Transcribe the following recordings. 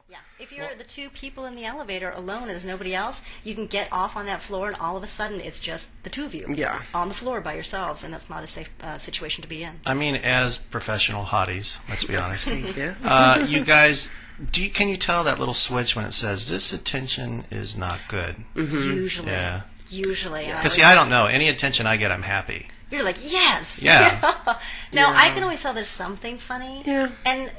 Yeah, if you're the two people in the elevator alone and there's nobody else, you can get off on that floor and all of a sudden it's just the two of you on the floor by yourselves, and that's not a safe situation to be in. I mean, as professional hotties, let's be honest. Thank you. You guys, can you tell that little switch when it says, this attention is not good? Mm-hmm. Usually. Yeah. Usually. Because, see, I don't know. Any attention I get, I'm happy. You're like, yes! Yeah. Now, I can always tell there's something funny. Yeah. And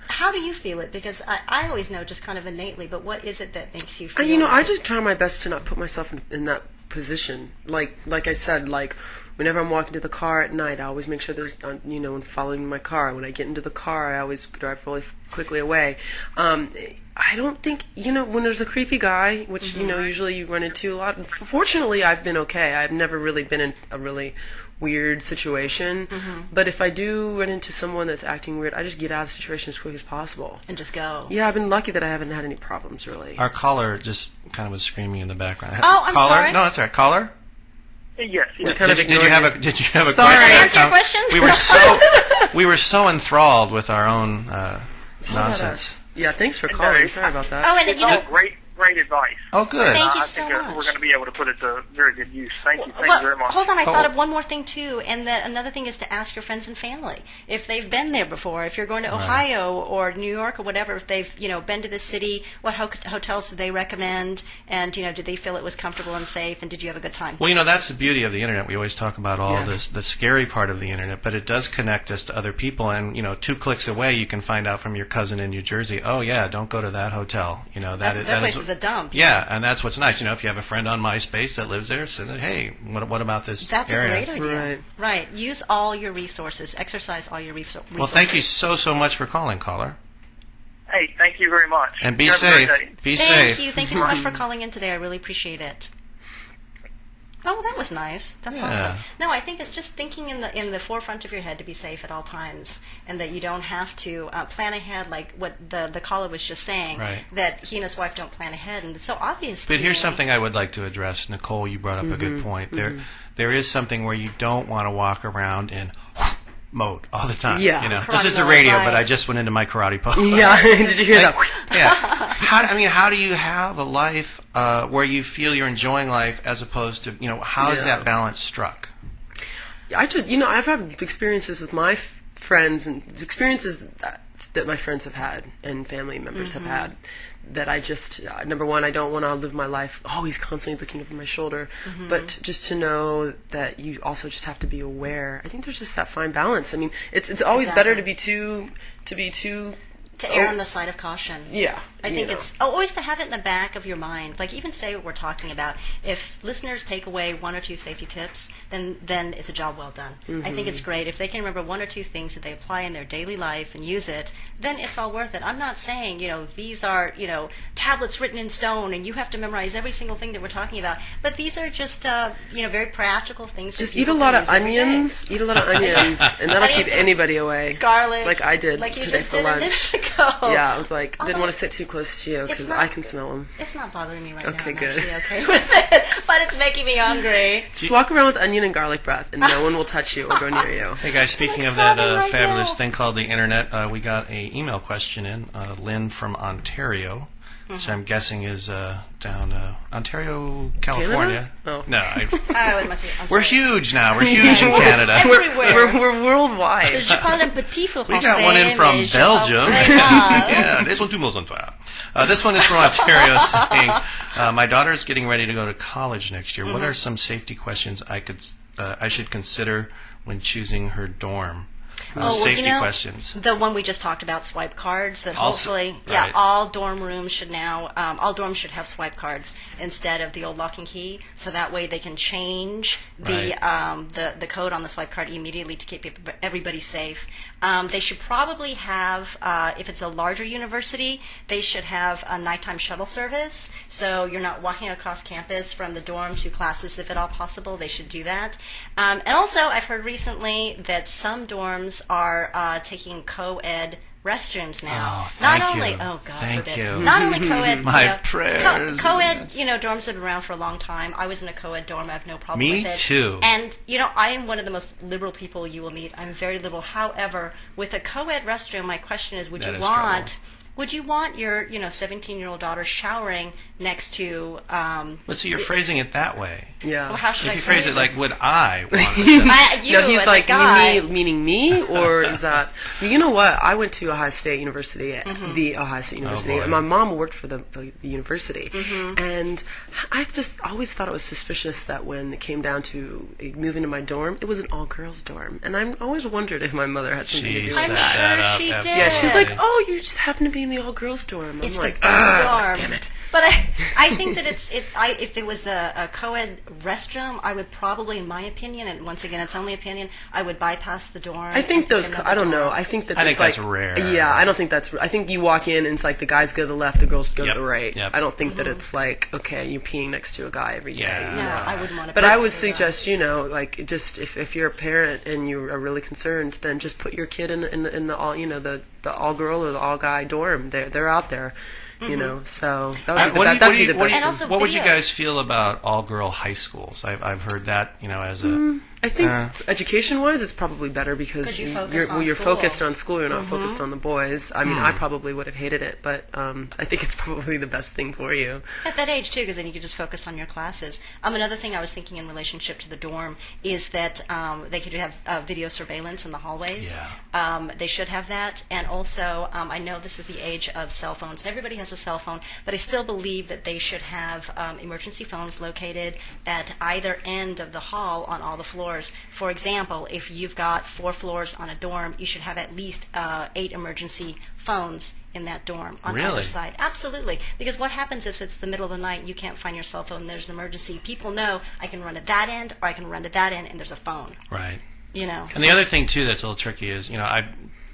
how do you feel it? Because I always know just kind of innately, but what is it that makes you feel I just try my best to not put myself in that position. Like I said, like whenever I'm walking to the car at night, I always make sure there's, when following my car. When I get into the car, I always drive really quickly away. I don't think, when there's a creepy guy, which, usually you run into a lot. Fortunately, I've been okay. I've never really been in a really weird situation. Mm-hmm. But if I do run into someone that's acting weird, I just get out of the situation as quick as possible. And just go. Yeah, I've been lucky that I haven't had any problems, really. Our caller just kind of was screaming in the background. Oh, I'm caller? sorry. No, that's all right. Caller? Yes. Did you have a Sorry. question? Answer your question? We were so enthralled with our own nonsense. Yeah, thanks for calling. Sorry about that. Oh, and it's all great advice. Oh, good. Thank you I so think much. we're going to be able to put it to very good use. Thank you very much. Hold on, I thought of one more thing too, and another thing is to ask your friends and family if they've been there before. If you're going to Ohio or New York or whatever, if they've been to the city, what hotels do they recommend? And did they feel it was comfortable and safe? And did you have a good time? Well, that's the beauty of the internet. We always talk about all this, the scary part of the internet, but it does connect us to other people. And 2 clicks away, you can find out from your cousin in New Jersey. Oh yeah, don't go to that hotel. That place is a dump. Yeah, and that's what's nice. If you have a friend on MySpace that lives there, say, hey, what about this That's area? a great idea. Right. Use all your resources. Exercise all your resources. Well, thank you so much for calling, caller. Hey, thank you very much. And be safe. Be safe. Thank you so much for calling in today. I really appreciate it. Oh, that was nice. That's awesome. No, I think it's just thinking in the forefront of your head to be safe at all times, and that you don't have to plan ahead, like what the caller was just saying. Right. That he and his wife don't plan ahead, and it's so obvious. But here's something I would like to address, Nicole. You brought up a good point. There is something where you don't want to walk around in mode all the time. Yeah. This is the radio, but I just went into my karate pose. Yeah. Did you hear that? Yeah. How do you have a life where you feel you're enjoying life as opposed to, how is that balance struck? I've had experiences with my friends and experiences that my friends have had and family members have had that I just, number one, I don't want to live my life always constantly looking over my shoulder, but just to know that you also just have to be aware. I think there's just that fine balance. I mean, it's always better to be too to err on the side of caution. Yeah. I think it's always to have it in the back of your mind. Like even today what we're talking about, if listeners take away 1 or 2 safety tips, then it's a job well done. I think it's great. If they can remember 1 or 2 things that they apply in their daily life and use it, then it's all worth it. I'm not saying, these are, tablets written in stone and you have to memorize every single thing that we're talking about. But these are just, very practical things. Just eat a lot of onions. Eat a lot of onions. And that'll keep anybody away. Garlic. Like I did today for lunch. Yeah, I was like, didn't want to sit too close to you because I can smell them. It's not bothering me right now. Okay, I'm good. actually okay with it, but it's making me hungry. Just walk around with onion and garlic breath, and no one will touch you or go near you. Hey guys, speaking of that fabulous thing called the internet, we got an email question in. Lynn from Ontario, which I'm guessing is down Ontario, California. Canada? Oh. No, I would much we're huge now. We're huge in Canada. Everywhere. We're worldwide. Je parle un petit français. We got one in from Belgium. Yeah, this one too much on fire. This one is from Ontario saying, my daughter is getting ready to go to college next year. What are some safety questions I should consider when choosing her dorm? Safety questions. The one we just talked about, swipe cards. That Also, hopefully, all dorm rooms should now, all dorms should have swipe cards instead of the old lock and key. So that way they can change the code on the swipe card immediately to keep everybody safe. They should probably have, if it's a larger university, they should have a nighttime shuttle service. So you're not walking across campus from the dorm to classes, if at all possible. They should do that. And also, I've heard recently that some dorms are taking co-ed restrooms now. Thank you. Not only co-ed. My prayers. Co-ed, dorms have been around for a long time. I was in a co-ed dorm. I have no problem with it. Me too. And, I am one of the most liberal people you will meet. I'm very liberal. However, with a co-ed restroom, my question is, would you want would you want your 17-year-old daughter showering next to? But see, you're phrasing it that way. Yeah. Well, how should If I you phrase it like, would I want this? you No, he's as like, a guy. meaning me, or is that? You know what? I went to Ohio State University, the Ohio State University, boy. and my mom worked for the university, and I just always thought it was suspicious that when it came down to moving to my dorm, it was an all-girls dorm, and I always wondered if my mother had something to do with set I'm that. sure that up, she did. absolutely. Yeah, she's like, "Oh, you just happen to be in the all-girls dorm." I'm It's like, the best dorm. damn it. But I think that if it was a co-ed restroom, I would probably, in my opinion, and once again, it's only opinion, I would bypass the dorm. I think and those. pick I another don't know. dorm. I think that I it's think that's like, rare. Yeah, I don't think that's. I think you walk in and it's like the guys go to the left, the girls go Yep, to the right. yep. I don't think that it's like, okay, you're peeing next to a guy every day. Yeah. No, I wouldn't want to. But I would suggest, like, just if you're a parent and you are really concerned, then just put your kid in the all, the all girl or the all guy dorm. They're out there, So that would be the best. And also what would you videos. guys feel about all-girl high schools? I've heard that, as a... I think education-wise, it's probably better because you focus on you're school. focused on school. You're not focused on the boys. I mean, I probably would have hated it, but I think it's probably the best thing for you. At that age, too, because then you could just focus on your classes. Another thing I was thinking in relationship to the dorm is that they could have video surveillance in the hallways. Yeah. They should have that. And also, I know this is the age of cell phones, and everybody has a cell phone, but I still believe that they should have emergency phones located at either end of the hall on all the floors. For example, if you've got 4 floors on a dorm, you should have at least 8 emergency phones in that dorm on Really? either side. Absolutely. Because what happens if it's the middle of the night and you can't find your cell phone and there's an emergency? People know I can run to that end or I can run to that end and there's a phone. Right. And the other thing, too, that's a little tricky is, I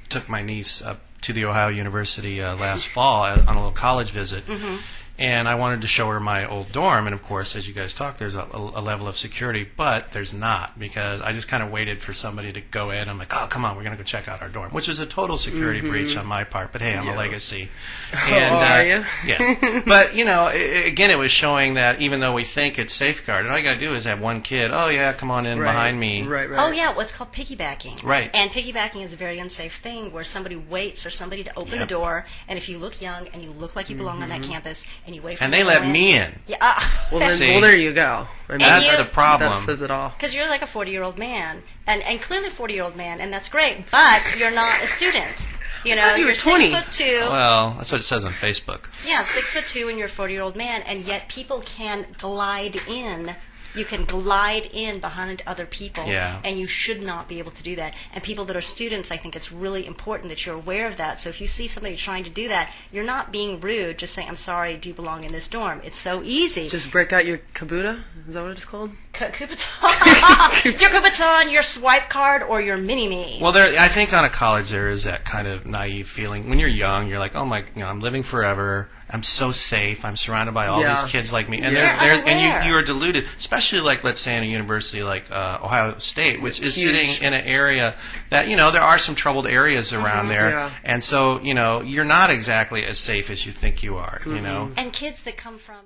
took my niece up to the Ohio University last fall on a little college visit. And I wanted to show her my old dorm, and of course, as you guys talk, there's a level of security, but there's not, because I just kind of waited for somebody to go in. I'm like, oh, come on, we're going to go check out our dorm, which is a total security breach on my part, but hey, I'm a legacy. And, are you? Yeah. But, again, it was showing that even though we think it's safeguarded, all you got to do is have one kid, oh, yeah, come on in behind me. Right. Oh, yeah, what's called piggybacking. Right. And piggybacking is a very unsafe thing where somebody waits for somebody to open the door, and if you look young and you look like you belong on that campus, and you wait for And them they to let go in, me in. Yeah. Well, See? there you go. I mean, That's yes, the problem. That says it all. Because you're like a 40-year-old man, and clearly 40-year-old man, and that's great, but you're not a student. you You're were 20. 6'2". Well, that's what it says on Facebook. Yeah, 6'2", and you're a 40-year-old man, and yet people can glide in. You can glide in behind other people, and you should not be able to do that. And people that are students, I think it's really important that you're aware of that. So if you see somebody trying to do that, you're not being rude. Just saying, I'm sorry, do you belong in this dorm? It's so easy. Just break out your kabuta. Is that what it's called? Kubaton. Your Kubaton, your swipe card, or your mini-me. Well, I think on a college there is that kind of naive feeling. When you're young, you're like, oh my, I'm living forever. I'm so safe. I'm surrounded by all these kids like me, and you are deluded. Especially like, let's say, in a university like Ohio State, which is sitting in an area that there are some troubled areas around there, and so you're not exactly as safe as you think you are. And kids that come from